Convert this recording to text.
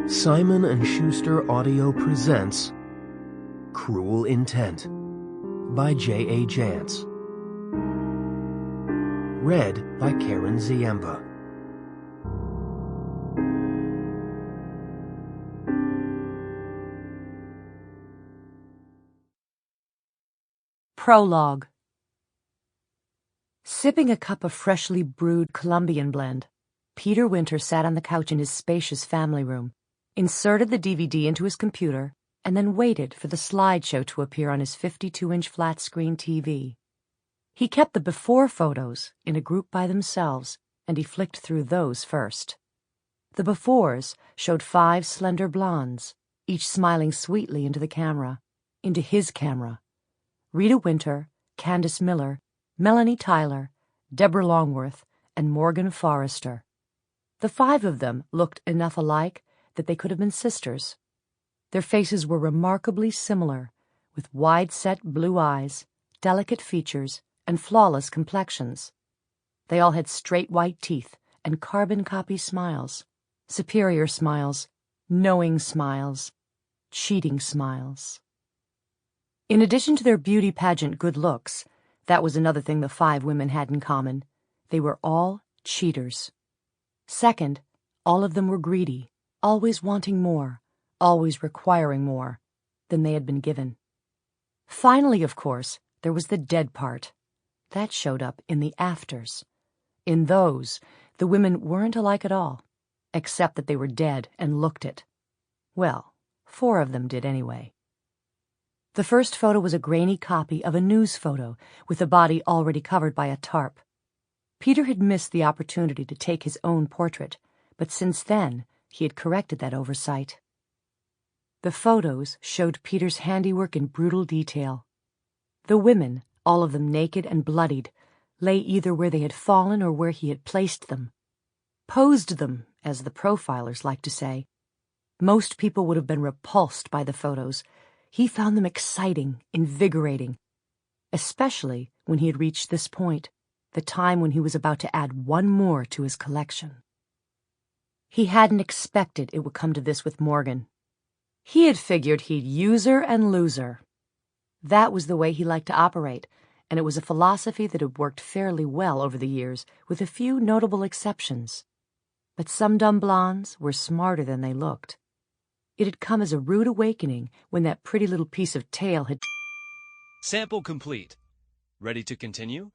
Simon & Schuster Audio presents Cruel Intent by J.A. Jance. Read by Karen Ziemba. Prologue. Sipping a cup of freshly brewed Colombian blend, Peter Winter sat on the couch in his spacious family room, inserted the DVD into his computer, and then waited for the slideshow to appear on his 52-inch flat-screen TV. He kept the before photos in a group by themselves, and he flicked through those first. The befores showed 5 slender blondes, each smiling sweetly into the camera, into his camera. Rita Winter, Candace Miller, Melanie Tyler, Deborah Longworth, and Morgan Forrester. The 5 of them looked enough alike that they could have been sisters. Their faces were remarkably similar, with wide-set blue eyes, delicate features, and flawless complexions. They all had straight white teeth and carbon copy smiles, superior smiles, knowing smiles, cheating smiles. In addition to their beauty pageant good looks, that was another thing the 5 women had in common. They were all cheaters. Second, all of them were greedy, always wanting more, always requiring more than they had been given. Finally, of course, there was the dead part. That showed up in the afters. In those, the women weren't alike at all, except that they were dead and looked it. Well, 4 of them did anyway. The first photo was a grainy copy of a news photo with the body already covered by a tarp. Peter had missed the opportunity to take his own portrait, but since then he had corrected that oversight. The photos showed Peter's handiwork in brutal detail. The women, all of them naked and bloodied, lay either where they had fallen or where he had placed them. Posed them, as the profilers like to say. Most people would have been repulsed by the photos. He found them exciting, invigorating, especially when he had reached this point, the time when he was about to add 1 more to his collection. He hadn't expected it would come to this with Morgan. He had figured he'd use her and lose her. That was the way he liked to operate, and it was a philosophy that had worked fairly well over the years, with a few notable exceptions. But some dumb blondes were smarter than they looked. It had come as a rude awakening when that pretty little piece of tail had... Sample complete. Ready to continue?